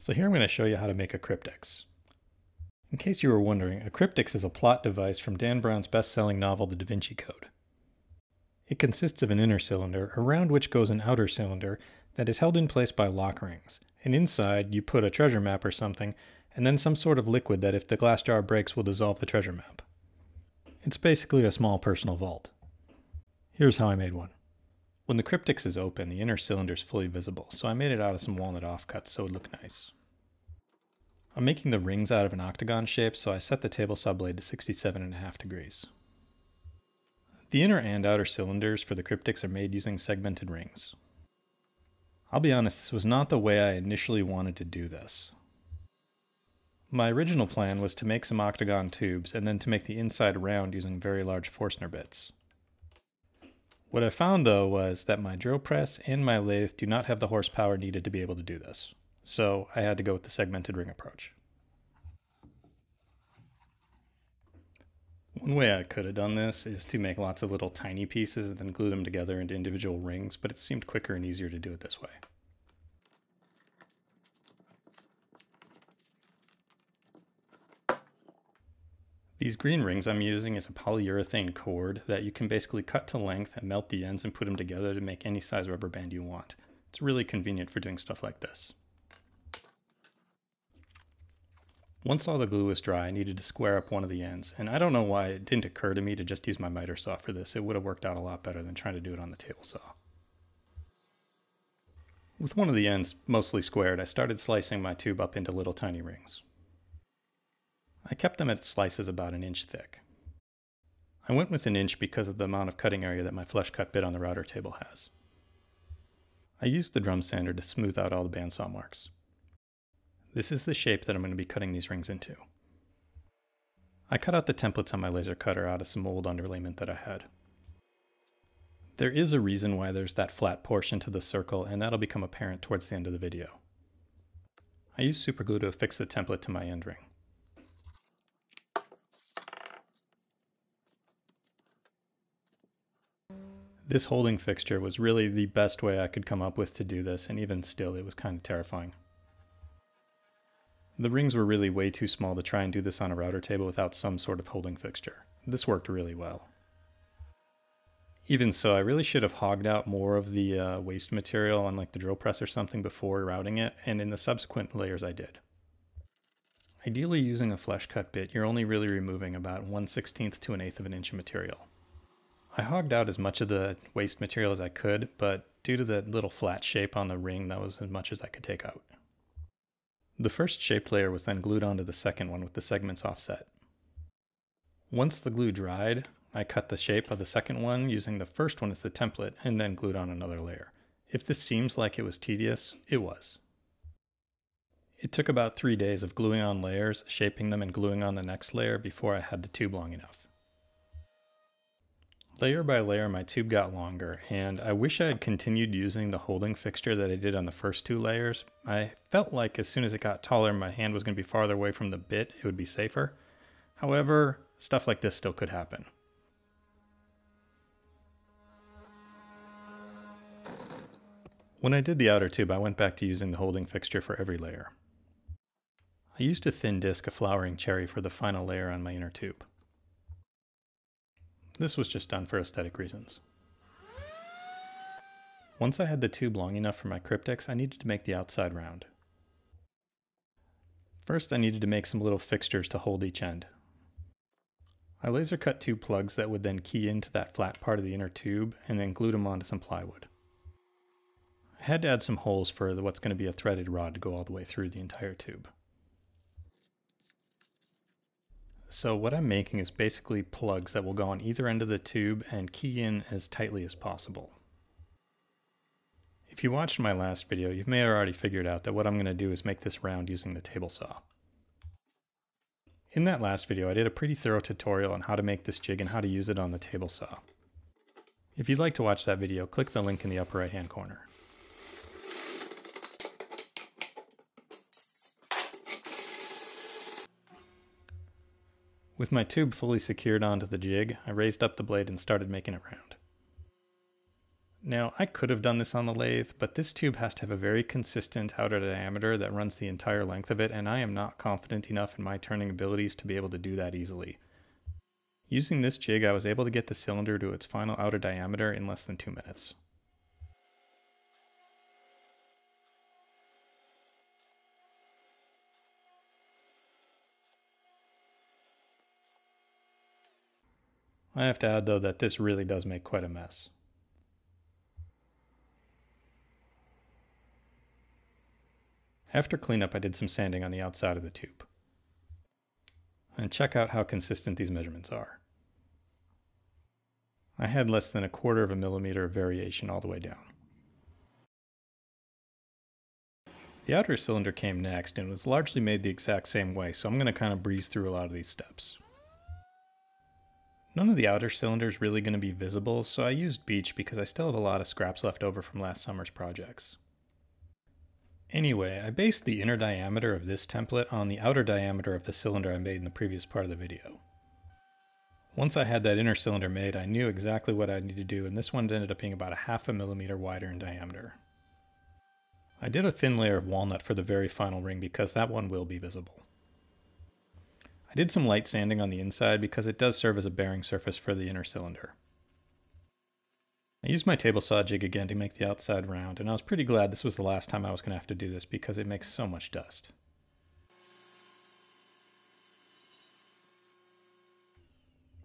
So here I'm going to show you how to make a Cryptex. In case you were wondering, a Cryptex is a plot device from Dan Brown's best-selling novel, The DaVinci Code. It consists of an inner cylinder, around which goes an outer cylinder that is held in place by lock rings, and inside you put a treasure map or something, and then some sort of liquid that if the glass jar breaks will dissolve the treasure map. It's basically a small personal vault. Here's how I made one. When the Cryptex is open, the inner cylinder is fully visible, so I made it out of some walnut offcuts so it would look nice. I'm making the rings out of an octagon shape, so I set the table saw blade to 67.5 degrees. The inner and outer cylinders for the Cryptex are made using segmented rings. I'll be honest, this was not the way I initially wanted to do this. My original plan was to make some octagon tubes and then to make the inside round using very large Forstner bits. What I found though was that my drill press and my lathe do not have the horsepower needed to be able to do this, so I had to go with the segmented ring approach. One way I could have done this is to make lots of little tiny pieces and then glue them together into individual rings, but it seemed quicker and easier to do it this way. These green rings I'm using is a polyurethane cord that you can basically cut to length and melt the ends and put them together to make any size rubber band you want. It's really convenient for doing stuff like this. Once all the glue was dry, I needed to square up one of the ends, and I don't know why it didn't occur to me to just use my miter saw for this. It would have worked out a lot better than trying to do it on the table saw. With one of the ends mostly squared, I started slicing my tube up into little tiny rings. I kept them at slices about 1 inch thick. I went with 1 inch because of the amount of cutting area that my flush cut bit on the router table has. I used the drum sander to smooth out all the bandsaw marks. This is the shape that I'm going to be cutting these rings into. I cut out the templates on my laser cutter out of some old underlayment that I had. There is a reason why there's that flat portion to the circle, and that'll become apparent towards the end of the video. I used superglue to affix the template to my end ring. This holding fixture was really the best way I could come up with to do this, and even still it was kind of terrifying. The rings were really way too small to try and do this on a router table without some sort of holding fixture. This worked really well. Even so, I really should have hogged out more of the waste material on like the drill press or something before routing it, and in the subsequent layers I did. Ideally, using a flesh cut bit, you're only really removing about 1/16 to 1/8 of an inch of material. I hogged out as much of the waste material as I could, but due to the little flat shape on the ring, that was as much as I could take out. The first shaped layer was then glued onto the second one with the segments offset. Once the glue dried, I cut the shape of the second one using the first one as the template and then glued on another layer. If this seems like it was tedious, it was. It took about 3 days of gluing on layers, shaping them, and gluing on the next layer before I had the tube long enough. Layer by layer, my tube got longer, and I wish I had continued using the holding fixture that I did on the first 2 layers. I felt like as soon as it got taller, my hand was going to be farther away from the bit, it would be safer. However, stuff like this still could happen. When I did the outer tube, I went back to using the holding fixture for every layer. I used a thin disc of flowering cherry for the final layer on my inner tube. This was just done for aesthetic reasons. Once I had the tube long enough for my Cryptex, I needed to make the outside round. First, I needed to make some little fixtures to hold each end. I laser cut 2 plugs that would then key into that flat part of the inner tube and then glued them onto some plywood. I had to add some holes for what's going to be a threaded rod to go all the way through the entire tube. So what I'm making is basically plugs that will go on either end of the tube and key in as tightly as possible. If you watched my last video, you may have already figured out that what I'm going to do is make this round using the table saw. In that last video, I did a pretty thorough tutorial on how to make this jig and how to use it on the table saw. If you'd like to watch that video, click the link in the upper right hand corner. With my tube fully secured onto the jig, I raised up the blade and started making it round. Now, I could have done this on the lathe, but this tube has to have a very consistent outer diameter that runs the entire length of it, and I am not confident enough in my turning abilities to be able to do that easily. Using this jig, I was able to get the cylinder to its final outer diameter in less than 2 minutes. I have to add though that this really does make quite a mess. After cleanup, I did some sanding on the outside of the tube. And check out how consistent these measurements are. I had less than 1/4 of a millimeter of variation all the way down. The outer cylinder came next and was largely made the exact same way, so I'm going to kind of breeze through a lot of these steps. None of the outer cylinder is really going to be visible, so I used beech because I still have a lot of scraps left over from last summer's projects. Anyway, I based the inner diameter of this template on the outer diameter of the cylinder I made in the previous part of the video. Once I had that inner cylinder made, I knew exactly what I needed to do, and this one ended up being about 1/2 millimeter wider in diameter. I did a thin layer of walnut for the very final ring because that one will be visible. I did some light sanding on the inside because it does serve as a bearing surface for the inner cylinder. I used my table saw jig again to make the outside round, and I was pretty glad this was the last time I was going to have to do this because it makes so much dust.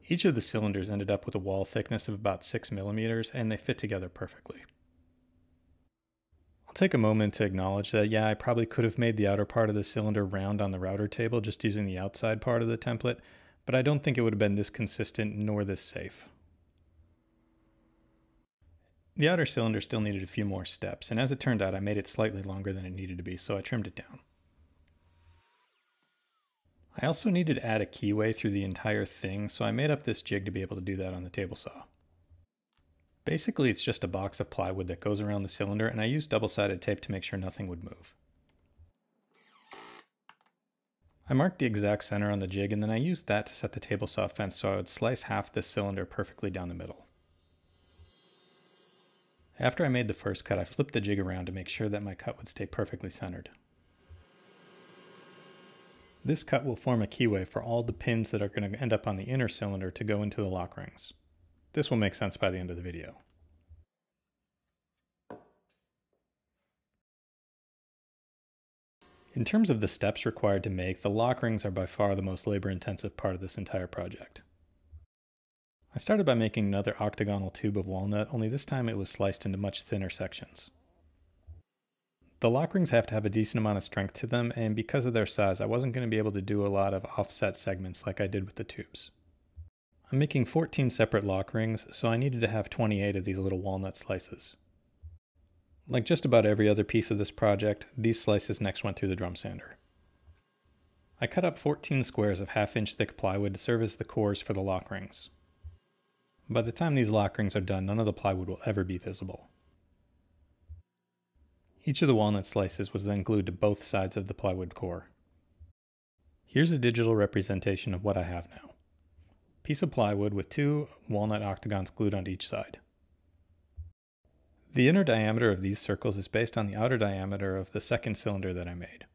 Each of the cylinders ended up with a wall thickness of about 6 millimeters, and they fit together perfectly. I'll take a moment to acknowledge that, yeah, I probably could have made the outer part of the cylinder round on the router table just using the outside part of the template, but I don't think it would have been this consistent nor this safe. The outer cylinder still needed a few more steps, and as it turned out, I made it slightly longer than it needed to be, so I trimmed it down. I also needed to add a keyway through the entire thing, so I made up this jig to be able to do that on the table saw. Basically, it's just a box of plywood that goes around the cylinder, and I used double-sided tape to make sure nothing would move. I marked the exact center on the jig, and then I used that to set the table saw fence so I would slice half the cylinder perfectly down the middle. After I made the first cut, I flipped the jig around to make sure that my cut would stay perfectly centered. This cut will form a keyway for all the pins that are going to end up on the inner cylinder to go into the lock rings. This will make sense by the end of the video. In terms of the steps required to make, the lock rings are by far the most labor-intensive part of this entire project. I started by making another octagonal tube of walnut, only this time it was sliced into much thinner sections. The lock rings have to have a decent amount of strength to them, and because of their size, I wasn't going to be able to do a lot of offset segments like I did with the tubes. I'm making 14 separate lock rings, so I needed to have 28 of these little walnut slices. Like just about every other piece of this project, these slices next went through the drum sander. I cut up 14 squares of 1/2 inch thick plywood to serve as the cores for the lock rings. By the time these lock rings are done, none of the plywood will ever be visible. Each of the walnut slices was then glued to both sides of the plywood core. Here's a digital representation of what I have now. A piece of plywood with 2 walnut octagons glued onto each side. The inner diameter of these circles is based on the outer diameter of the second cylinder that I made.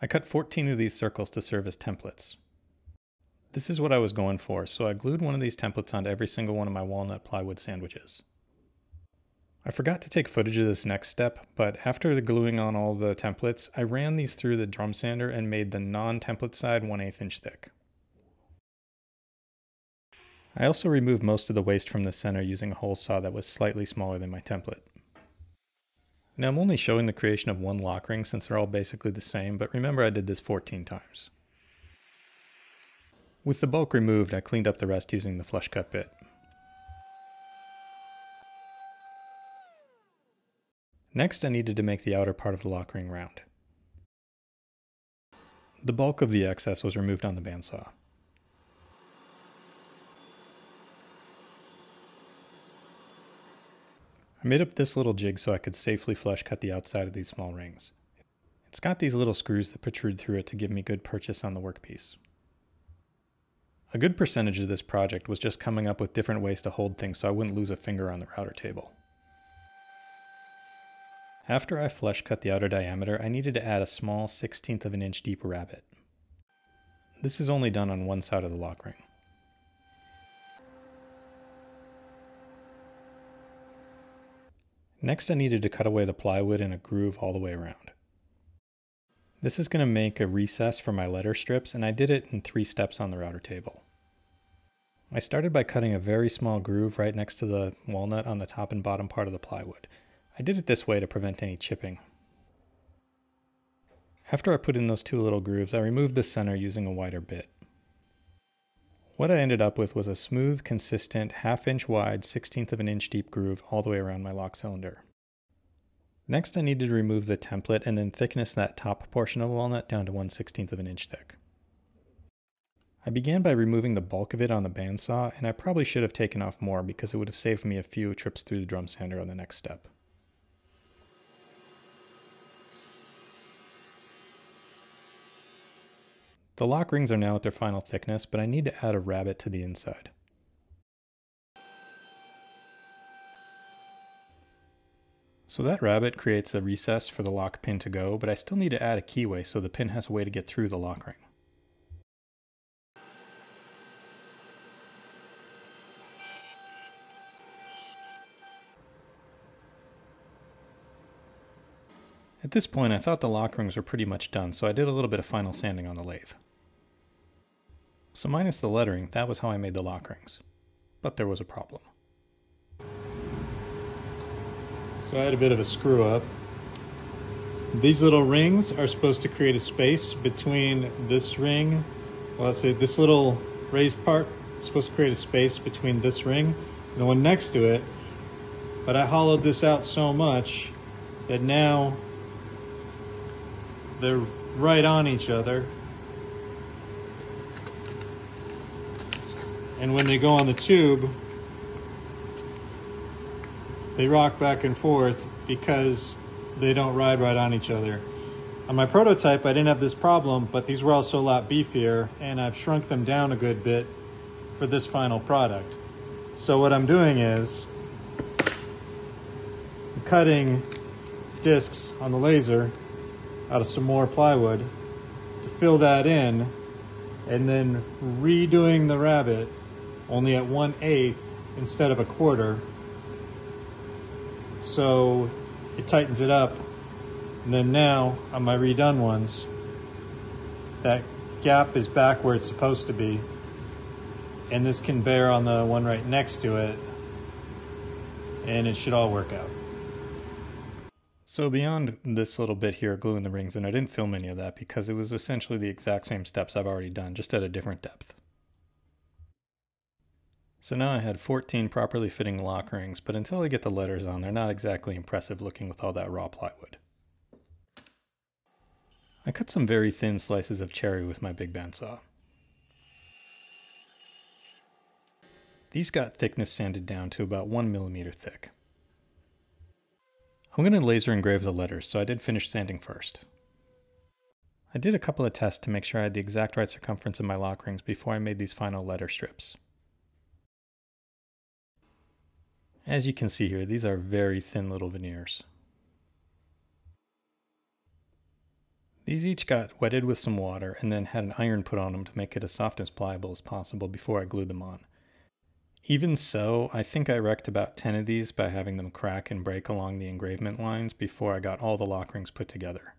I cut 14 of these circles to serve as templates. This is what I was going for, so I glued one of these templates onto every single one of my walnut plywood sandwiches. I forgot to take footage of this next step, but after the gluing on all the templates, I ran these through the drum sander and made the non-template side 1/8 inch thick. I also removed most of the waste from the center using a hole saw that was slightly smaller than my template. Now I'm only showing the creation of one lock ring since they're all basically the same, but remember I did this 14 times. With the bulk removed, I cleaned up the rest using the flush cut bit. Next, I needed to make the outer part of the lock ring round. The bulk of the excess was removed on the bandsaw. I made up this little jig so I could safely flush cut the outside of these small rings. It's got these little screws that protrude through it to give me good purchase on the workpiece. A good percentage of this project was just coming up with different ways to hold things so I wouldn't lose a finger on the router table. After I flush cut the outer diameter, I needed to add a small 1/16 of an inch deep rabbet. This is only done on one side of the lock ring. Next I needed to cut away the plywood in a groove all the way around. This is going to make a recess for my letter strips, and I did it in 3 steps on the router table. I started by cutting a very small groove right next to the walnut on the top and bottom part of the plywood. I did it this way to prevent any chipping. After I put in those 2 little grooves, I removed the center using a wider bit. What I ended up with was a smooth, consistent, 1/2 inch wide, 1/16 of an inch deep groove all the way around my lock cylinder. Next I needed to remove the template and then thickness that top portion of walnut down to 1/16 of an inch thick. I began by removing the bulk of it on the bandsaw, and I probably should have taken off more because it would have saved me a few trips through the drum sander on the next step. The lock rings are now at their final thickness, but I need to add a rabbet to the inside. So that rabbet creates a recess for the lock pin to go, but I still need to add a keyway so the pin has a way to get through the lock ring. At this point I thought the lock rings were pretty much done, so I did a little bit of final sanding on the lathe. So minus the lettering, that was how I made the lock rings. But there was a problem. So I had a bit of a screw up. These little rings are supposed to create a space between this ring, well, let's say this little raised part is supposed to create a space between this ring and the one next to it, but I hollowed this out so much that now they're right on each other. And when they go on the tube, they rock back and forth because they don't ride right on each other. On my prototype, I didn't have this problem, but these were also a lot beefier, and I've shrunk them down a good bit for this final product. So what I'm doing is I'm cutting discs on the laser out of some more plywood to fill that in, and then redoing the rabbet only at 1/8 instead of 1/4, so it tightens it up. And then now on my redone ones, that gap is back where it's supposed to be, and this can bear on the one right next to it, and it should all work out. So beyond this little bit here gluing the rings in, I didn't film any of that because it was essentially the exact same steps I've already done, just at a different depth. So now I had 14 properly fitting lock rings, but until I get the letters on, they're not exactly impressive looking with all that raw plywood. I cut some very thin slices of cherry with my big bandsaw. These got thickness sanded down to about 1 millimeter thick. I'm going to laser engrave the letters, so I did finish sanding first. I did a couple of tests to make sure I had the exact right circumference of my lock rings before I made these final letter strips. As you can see here, these are very thin little veneers. These each got wetted with some water and then had an iron put on them to make it as soft and pliable as possible before I glued them on. Even so, I think I wrecked about 10 of these by having them crack and break along the engravement lines before I got all the lock rings put together.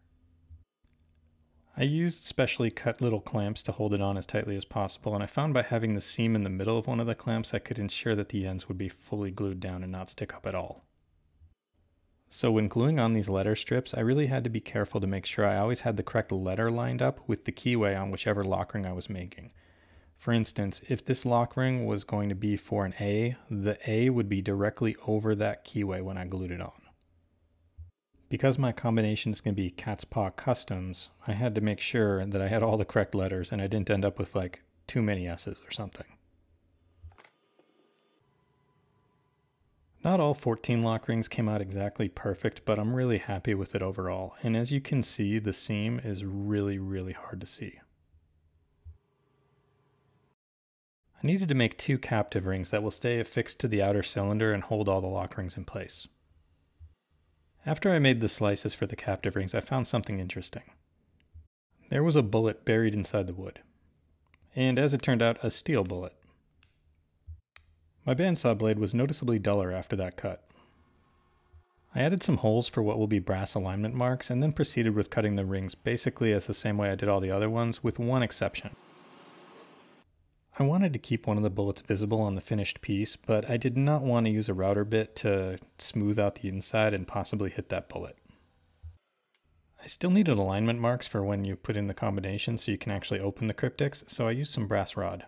I used specially cut little clamps to hold it on as tightly as possible, and I found by having the seam in the middle of one of the clamps I could ensure that the ends would be fully glued down and not stick up at all. So when gluing on these letter strips, I really had to be careful to make sure I always had the correct letter lined up with the keyway on whichever lock ring I was making. For instance, if this lock ring was going to be for an A, the A would be directly over that keyway when I glued it on. Because my combination is going to be cat's paw customs, I had to make sure that I had all the correct letters and I didn't end up with like too many S's or something. Not all 14 lock rings came out exactly perfect, but I'm really happy with it overall. And as you can see, the seam is really hard to see. I needed to make 2 captive rings that will stay affixed to the outer cylinder and hold all the lock rings in place. After I made the slices for the captive rings, I found something interesting. There was a bullet buried inside the wood, and as it turned out, a steel bullet. My bandsaw blade was noticeably duller after that cut. I added some holes for what will be brass alignment marks and then proceeded with cutting the rings basically as the same way I did all the other ones, with one exception. I wanted to keep one of the bullets visible on the finished piece, but I did not want to use a router bit to smooth out the inside and possibly hit that bullet. I still needed alignment marks for when you put in the combination so you can actually open the Cryptex, so I used some brass rod.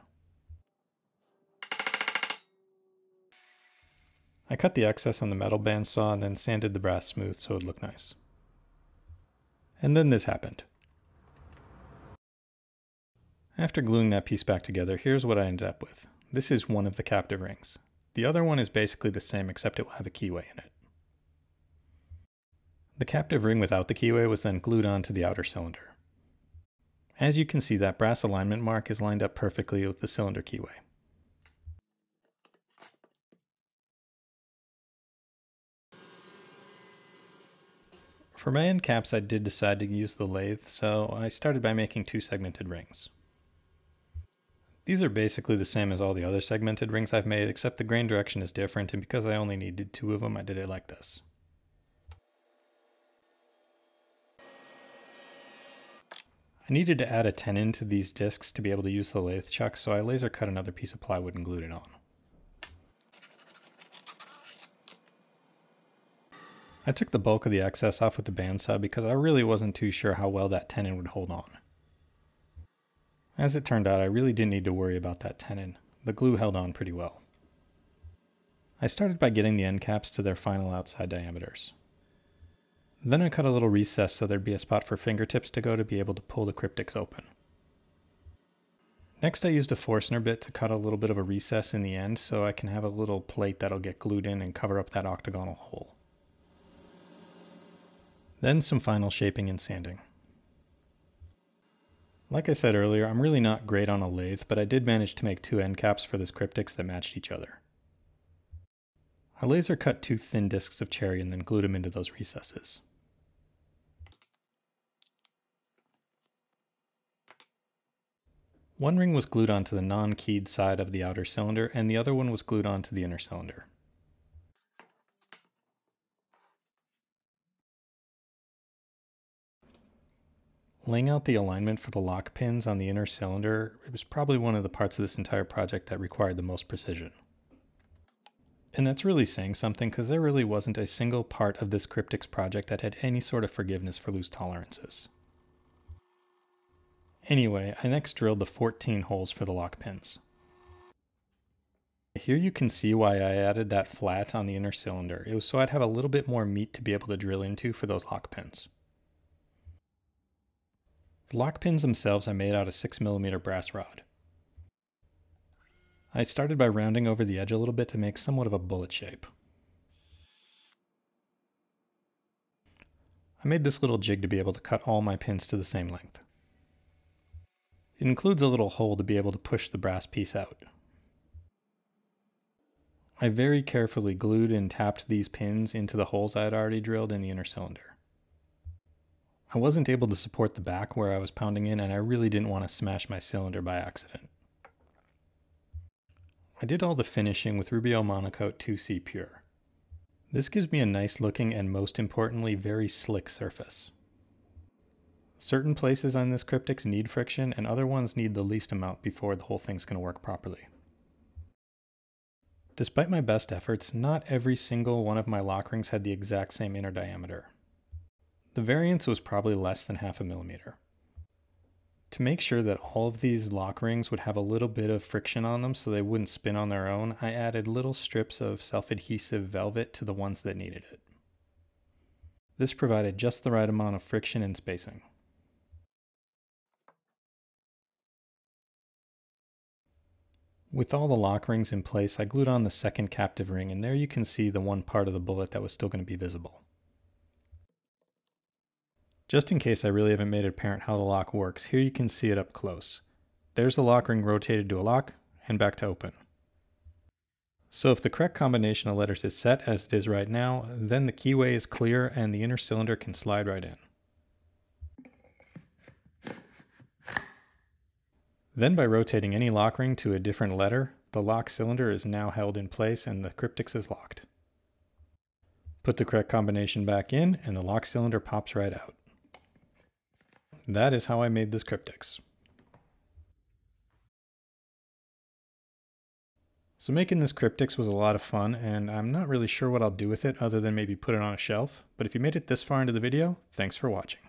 I cut the excess on the metal bandsaw and then sanded the brass smooth so it would look nice. And then this happened. After gluing that piece back together, here's what I ended up with. This is one of the captive rings. The other one is basically the same except it will have a keyway in it. The captive ring without the keyway was then glued onto the outer cylinder. As you can see, that brass alignment mark is lined up perfectly with the cylinder keyway. For my end caps, I did decide to use the lathe, so I started by making 2 segmented rings. These are basically the same as all the other segmented rings I've made, except the grain direction is different, and because I only needed 2 of them, I did it like this. I needed to add a tenon to these discs to be able to use the lathe chuck, so I laser cut another piece of plywood and glued it on. I took the bulk of the excess off with the bandsaw because I really wasn't too sure how well that tenon would hold on. As it turned out, I really didn't need to worry about that tenon. The glue held on pretty well. I started by getting the end caps to their final outside diameters. Then I cut a little recess so there'd be a spot for fingertips to go to be able to pull the Cryptex open. Next I used a Forstner bit to cut a little bit of a recess in the end so I can have a little plate that'll get glued in and cover up that octagonal hole. Then some final shaping and sanding. Like I said earlier, I'm really not great on a lathe, but I did manage to make 2 end caps for this Cryptex that matched each other. I laser cut 2 thin discs of cherry and then glued them into those recesses. One ring was glued onto the non-keyed side of the outer cylinder, and the other one was glued onto the inner cylinder. Laying out the alignment for the lock pins on the inner cylinder, it was probably one of the parts of this entire project that required the most precision. And that's really saying something because there really wasn't a single part of this Cryptex project that had any sort of forgiveness for loose tolerances. Anyway, I next drilled the 14 holes for the lock pins. Here you can see why I added that flat on the inner cylinder. It was so I'd have a little bit more meat to be able to drill into for those lock pins. The lock pins themselves I made out of 6mm brass rod. I started by rounding over the edge a little bit to make somewhat of a bullet shape. I made this little jig to be able to cut all my pins to the same length. It includes a little hole to be able to push the brass piece out. I very carefully glued and tapped these pins into the holes I had already drilled in the inner cylinder. I wasn't able to support the back where I was pounding in, and I really didn't want to smash my cylinder by accident. I did all the finishing with Rubio Monocoat 2C Pure. This gives me a nice looking and most importantly very slick surface. Certain places on this Cryptex need friction and other ones need the least amount before the whole thing's going to work properly. Despite my best efforts, not every single one of my lock rings had the exact same inner diameter. The variance was probably less than 0.5 millimeter. To make sure that all of these lock rings would have a little bit of friction on them so they wouldn't spin on their own, I added little strips of self-adhesive velvet to the ones that needed it. This provided just the right amount of friction and spacing. With all the lock rings in place, I glued on the second captive ring, and there you can see the one part of the bullet that was still going to be visible. Just in case I really haven't made it apparent how the lock works, here you can see it up close. There's the lock ring rotated to a lock, and back to open. So if the correct combination of letters is set as it is right now, then the keyway is clear and the inner cylinder can slide right in. Then by rotating any lock ring to a different letter, the lock cylinder is now held in place and the Cryptex is locked. Put the correct combination back in and the lock cylinder pops right out. That is how I made this Cryptex. So making this Cryptex was a lot of fun, and I'm not really sure what I'll do with it other than maybe put it on a shelf, but if you made it this far into the video, thanks for watching.